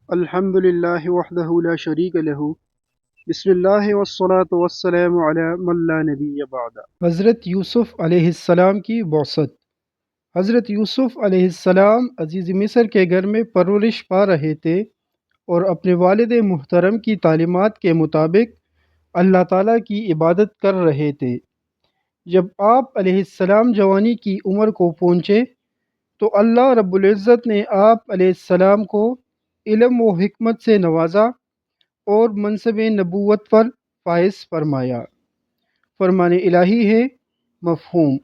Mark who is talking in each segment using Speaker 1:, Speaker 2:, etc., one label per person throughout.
Speaker 1: الحمد للہ وحدہ لا شریک لہ بسم اللہ والصلاة والسلام علی من لا نبی بعد۔ حضرت یوسف علیہ السلام کی بعثت۔ حضرت یوسف علیہ السلام عزیز مصر کے گھر میں پرورش پا رہے تھے اور اپنے والد محترم کی تعلیمات کے مطابق اللہ تعالیٰ کی عبادت کر رہے تھے۔ جب آپ علیہ السلام جوانی کی عمر کو پہنچے تو اللہ رب العزت نے آپ علیہ السلام کو علم و حکمت سے نوازا اور منصب نبوت پر فائز فرمایا۔ فرمان الہی ہے مفہوم۔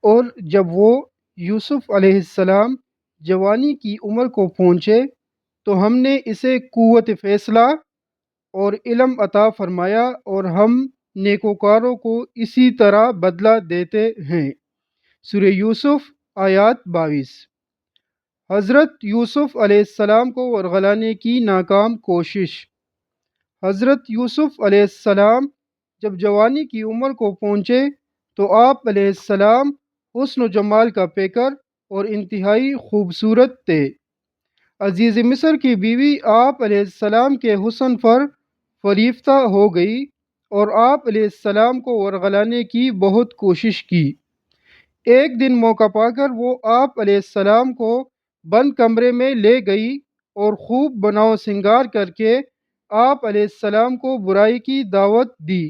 Speaker 1: اور جب وہ یوسف علیہ السلام جوانی کی عمر کو پہنچے تو ہم نے اسے قوت فیصلہ اور علم عطا فرمایا اور ہم نیکوکاروں کو اسی طرح بدلہ دیتے ہیں۔ سورہ یوسف آیات 22۔ حضرت یوسف علیہ السلام کو ورغلانے کی ناکام کوشش۔ حضرت یوسف علیہ السلام جب جوانی کی عمر کو پہنچے تو آپ علیہ السلام حسن و جمال کا پیکر اور انتہائی خوبصورت تھے۔ عزیز مصر کی بیوی آپ علیہ السلام کے حسن پر فریفتہ ہو گئی اور آپ علیہ السلام کو ورغلانے کی بہت کوشش کی۔ ایک دن موقع پا کر وہ آپ علیہ السلام کو بند کمرے میں لے گئی اور خوب بناؤ سنگار کر کے آپ علیہ السلام کو برائی کی دعوت دی،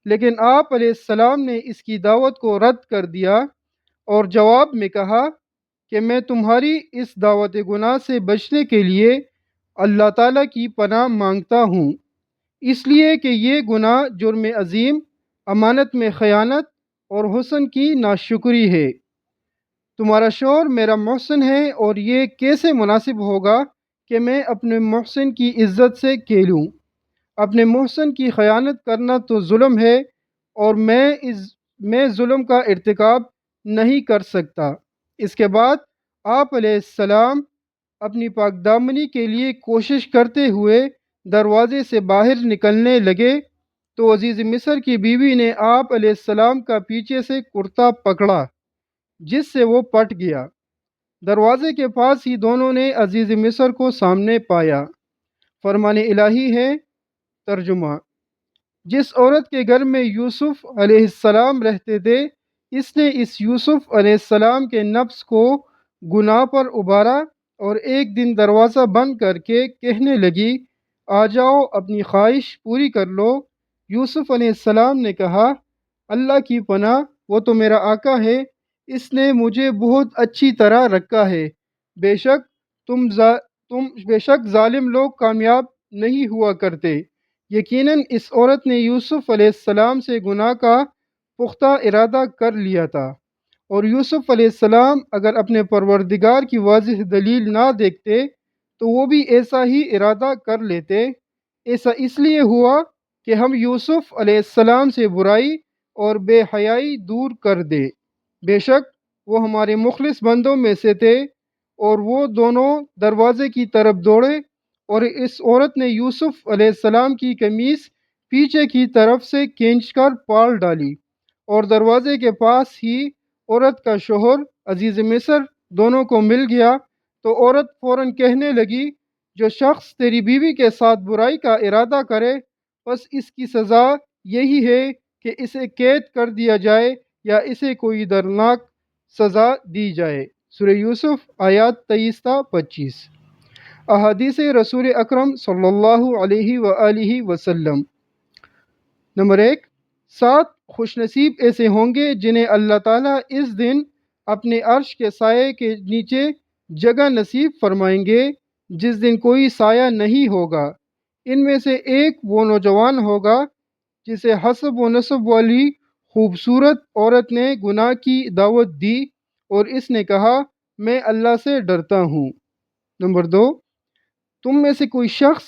Speaker 1: لیکن آپ علیہ السلام نے اس کی دعوت کو رد کر دیا اور جواب میں کہا کہ میں تمہاری اس دعوت گناہ سے بچنے کے لیے اللہ تعالیٰ کی پناہ مانگتا ہوں، اس لیے کہ یہ گناہ جرم عظیم، امانت میں خیانت اور حسن کی ناشکری ہے۔ تمہارا شوہر میرا محسن ہے اور یہ کیسے مناسب ہوگا کہ میں اپنے محسن کی عزت سے کھیلوں؟ اپنے محسن کی خیانت کرنا تو ظلم ہے اور میں ظلم کا ارتکاب نہیں کر سکتا۔ اس کے بعد آپ علیہ السلام اپنی پاک دامنی کے لیے کوشش کرتے ہوئے دروازے سے باہر نکلنے لگے تو عزیز مصر کی بیوی نے آپ علیہ السلام کا پیچھے سے کرتا پکڑا جس سے وہ پٹ گیا۔ دروازے کے پاس ہی دونوں نے عزیز مصر کو سامنے پایا۔ فرمان الہی ہے ترجمہ۔ جس عورت کے گھر میں یوسف علیہ السلام رہتے تھے اس نے اس یوسف علیہ السلام کے نفس کو گناہ پر ابھارا اور ایک دن دروازہ بند کر کے کہنے لگی آ جاؤ اپنی خواہش پوری کر لو۔ یوسف علیہ السلام نے کہا اللہ کی پناہ، وہ تو میرا آقا ہے، اس نے مجھے بہت اچھی طرح رکھا ہے۔ بے شک ظالم لوگ کامیاب نہیں ہوا کرتے۔ یقیناً اس عورت نے یوسف علیہ السلام سے گناہ کا پختہ ارادہ کر لیا تھا، اور یوسف علیہ السلام اگر اپنے پروردگار کی واضح دلیل نہ دیکھتے تو وہ بھی ایسا ہی ارادہ کر لیتے۔ ایسا اس لیے ہوا کہ ہم یوسف علیہ السلام سے برائی اور بے حیائی دور کر دیں۔ بے شک وہ ہمارے مخلص بندوں میں سے تھے۔ اور وہ دونوں دروازے کی طرف دوڑے اور اس عورت نے یوسف علیہ السلام کی قمیص پیچھے کی طرف سے کھینچ کر پال ڈالی، اور دروازے کے پاس ہی عورت کا شوہر عزیز مصر دونوں کو مل گیا تو عورت فوراً کہنے لگی جو شخص تیری بیوی کے ساتھ برائی کا ارادہ کرے بس اس کی سزا یہی ہے کہ اسے قید کر دیا جائے یا اسے کوئی دردناک سزا دی جائے۔ سورہ یوسف آیات 23 تا 25۔ احادیث رسول اکرم صلی اللہ علیہ وآلہ وسلم۔ نمبر 1، 7 خوش نصیب ایسے ہوں گے جنہیں اللہ تعالیٰ اس دن اپنے عرش کے سائے کے نیچے جگہ نصیب فرمائیں گے جس دن کوئی سایہ نہیں ہوگا۔ ان میں سے ایک وہ نوجوان ہوگا جسے حسب و نسب والی خوبصورت عورت نے گناہ کی دعوت دی اور اس نے کہا میں اللہ سے ڈرتا ہوں۔ نمبر 2، تم میں سے کوئی شخص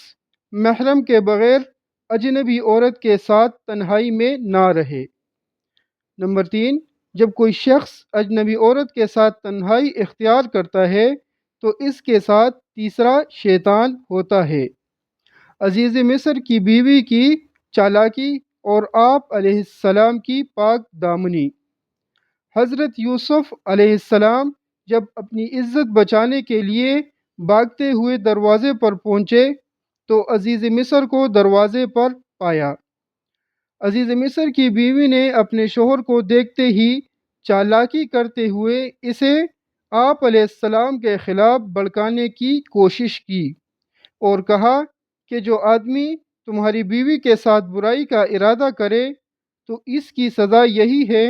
Speaker 1: محرم کے بغیر اجنبی عورت کے ساتھ تنہائی میں نہ رہے۔ نمبر 3، جب کوئی شخص اجنبی عورت کے ساتھ تنہائی اختیار کرتا ہے تو اس کے ساتھ تیسرا شیطان ہوتا ہے۔ عزیز مصر کی بیوی کی چالاکی اور آپ علیہ السلام کی پاک دامنی۔ حضرت یوسف علیہ السلام جب اپنی عزت بچانے کے لیے بھاگتے ہوئے دروازے پر پہنچے تو عزیز مصر کو دروازے پر پایا۔ عزیز مصر کی بیوی نے اپنے شوہر کو دیکھتے ہی چالاکی کرتے ہوئے اسے آپ علیہ السلام کے خلاف بھڑکانے کی کوشش کی اور کہا کہ جو آدمی تمہاری بیوی کے ساتھ برائی کا ارادہ کرے تو اس کی سزا یہی ہے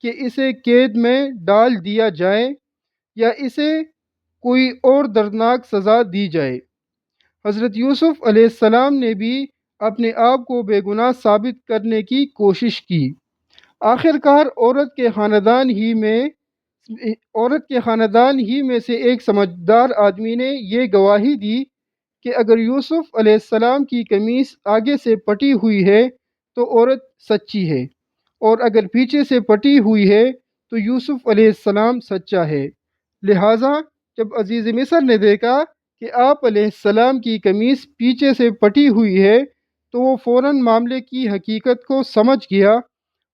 Speaker 1: کہ اسے قید میں ڈال دیا جائے یا اسے کوئی اور دردناک سزا دی جائے۔ حضرت یوسف علیہ السلام نے بھی اپنے آپ کو بے گناہ ثابت کرنے کی کوشش کی۔ آخر کار عورت کے خاندان ہی میں سے ایک سمجھدار آدمی نے یہ گواہی دی کہ اگر یوسف علیہ السلام کی قمیص آگے سے پٹی ہوئی ہے تو عورت سچی ہے، اور اگر پیچھے سے پٹی ہوئی ہے تو یوسف علیہ السلام سچا ہے۔ لہٰذا جب عزیز مصر نے دیکھا کہ آپ علیہ السلام کی قمیص پیچھے سے پٹی ہوئی ہے تو وہ فوراً معاملے کی حقیقت کو سمجھ گیا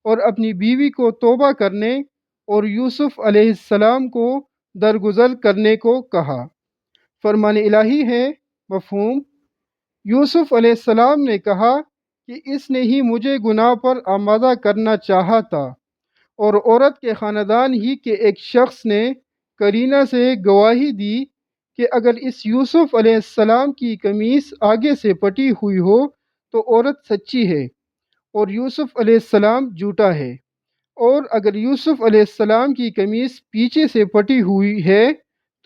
Speaker 1: اور اپنی بیوی کو توبہ کرنے اور یوسف علیہ السلام کو درگزر کرنے کو کہا۔ فرمان الہی ہے، مفہوم: یوسف علیہ السلام نے کہا کہ اس نے ہی مجھے گناہ پر آمادہ کرنا چاہا تھا، اور عورت کے خاندان ہی کے ایک شخص نے قرینہ سے گواہی دی کہ اگر اس یوسف علیہ السلام کی قمیص آگے سے پٹی ہوئی ہو تو عورت سچی ہے اور یوسف علیہ السلام جھوٹا ہے، اور اگر یوسف علیہ السلام کی قمیص پیچھے سے پٹی ہوئی ہے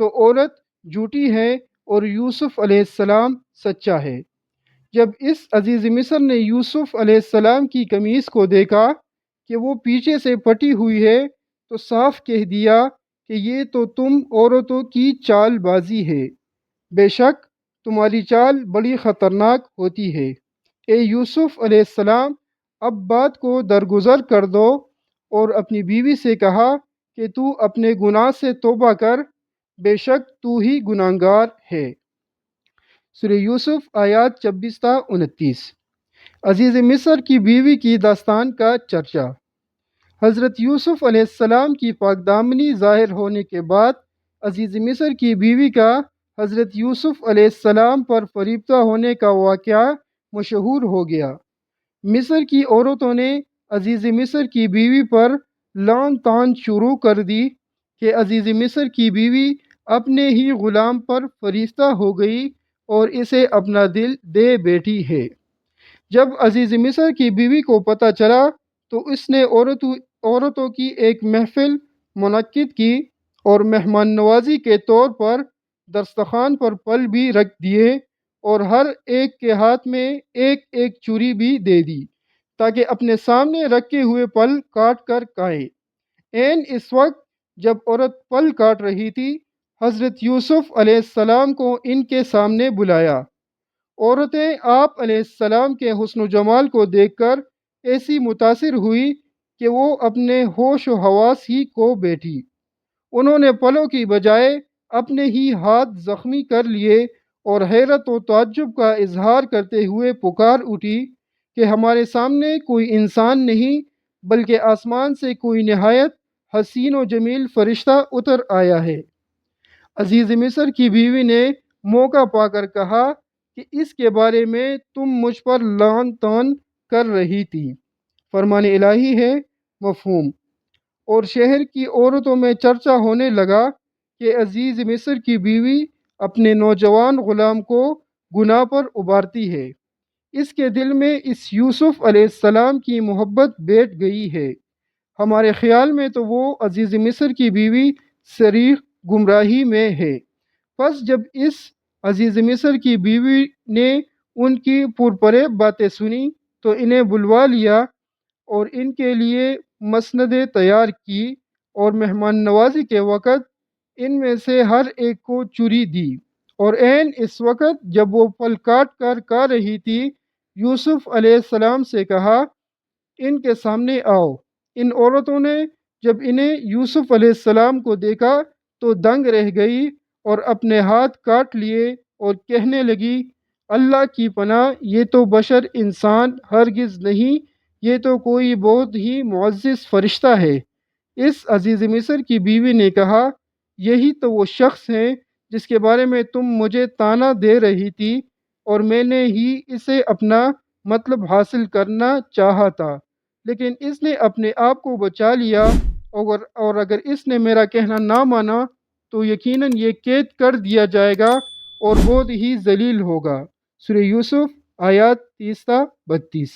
Speaker 1: تو عورت جھوٹی ہے اور یوسف علیہ السلام سچا ہے۔ جب اس عزیز مصر نے یوسف علیہ السلام کی قمیص کو دیکھا کہ وہ پیچھے سے پٹی ہوئی ہے تو صاف کہہ دیا کہ یہ تو تم عورتوں کی چال بازی ہے، بے شک تمہاری چال بڑی خطرناک ہوتی ہے۔ اے یوسف علیہ السلام، اب بات کو درگزر کر دو اور اپنی بیوی سے کہا کہ تو اپنے گناہ سے توبہ کر، بے شک تو ہی گناہگار ہے۔ سورہ یوسف آیات 26 تا 29۔ عزیز مصر کی بیوی کی داستان کا چرچا۔ حضرت یوسف علیہ السلام کی پاکدامنی ظاہر ہونے کے بعد عزیز مصر کی بیوی کا حضرت یوسف علیہ السلام پر فریفتہ ہونے کا واقعہ مشہور ہو گیا۔ مصر کی عورتوں نے عزیز مصر کی بیوی پر لعن طعن شروع کر دی کہ عزیز مصر کی بیوی اپنے ہی غلام پر فریفتہ ہو گئی اور اسے اپنا دل دے بیٹھی ہے۔ جب عزیز مصر کی بیوی کو پتہ چلا تو اس نے عورتوں کی ایک محفل منعقد کی اور مہمان نوازی کے طور پر دسترخوان پر پھل بھی رکھ دیے اور ہر ایک کے ہاتھ میں ایک ایک چوری بھی دے دی تاکہ اپنے سامنے رکھے ہوئے پھل کاٹ کر کھائے۔ عین اس وقت جب عورت پھل کاٹ رہی تھی، حضرت یوسف علیہ السلام کو ان کے سامنے بلایا۔ عورتیں آپ علیہ السلام کے حسن و جمال کو دیکھ کر ایسی متاثر ہوئی کہ وہ اپنے ہوش و حواس ہی کھو بیٹھی۔ انہوں نے پھلوں کی بجائے اپنے ہی ہاتھ زخمی کر لیے اور حیرت و تعجب کا اظہار کرتے ہوئے پکار اٹھی کہ ہمارے سامنے کوئی انسان نہیں بلکہ آسمان سے کوئی نہایت حسین و جمیل فرشتہ اتر آیا ہے۔ عزیز مصر کی بیوی نے موقع پا کر کہا کہ اس کے بارے میں تم مجھ پر لعن طعن کر رہی تھی۔ فرمان الہی ہے، مفہوم: اور شہر کی عورتوں میں چرچا ہونے لگا کہ عزیز مصر کی بیوی اپنے نوجوان غلام کو گناہ پر ابھارتی ہے، اس کے دل میں اس یوسف علیہ السلام کی محبت بیٹھ گئی ہے۔ ہمارے خیال میں تو وہ عزیز مصر کی بیوی صریح گمراہی میں ہے۔ پس جب اس عزیز مصر کی بیوی نے ان کی پرفریب باتیں سنی تو انہیں بلوا لیا اور ان کے لیے مسندیں تیار کی اور مہمان نوازی کے وقت ان میں سے ہر ایک کو چوری دی، اور عین اس وقت جب وہ پھل کاٹ کر کھا رہی تھی، یوسف علیہ السلام سے کہا، ان کے سامنے آؤ۔ ان عورتوں نے جب انہیں یوسف علیہ السلام کو دیکھا تو دنگ رہ گئی اور اپنے ہاتھ کاٹ لیے اور کہنے لگی، اللہ کی پناہ، یہ تو بشر انسان ہرگز نہیں، یہ تو کوئی بہت ہی معزز فرشتہ ہے۔ اس عزیز مصر کی بیوی نے کہا، یہی تو وہ شخص ہیں جس کے بارے میں تم مجھے طعنہ دے رہی تھی، اور میں نے ہی اسے اپنا مطلب حاصل کرنا چاہا تھا، لیکن اس نے اپنے آپ کو بچا لیا، اور اگر اس نے میرا کہنا نہ مانا تو یقیناً یہ قید کر دیا جائے گا اور بہت ہی ذلیل ہوگا۔ سورہ یوسف آیات 30 تا 32۔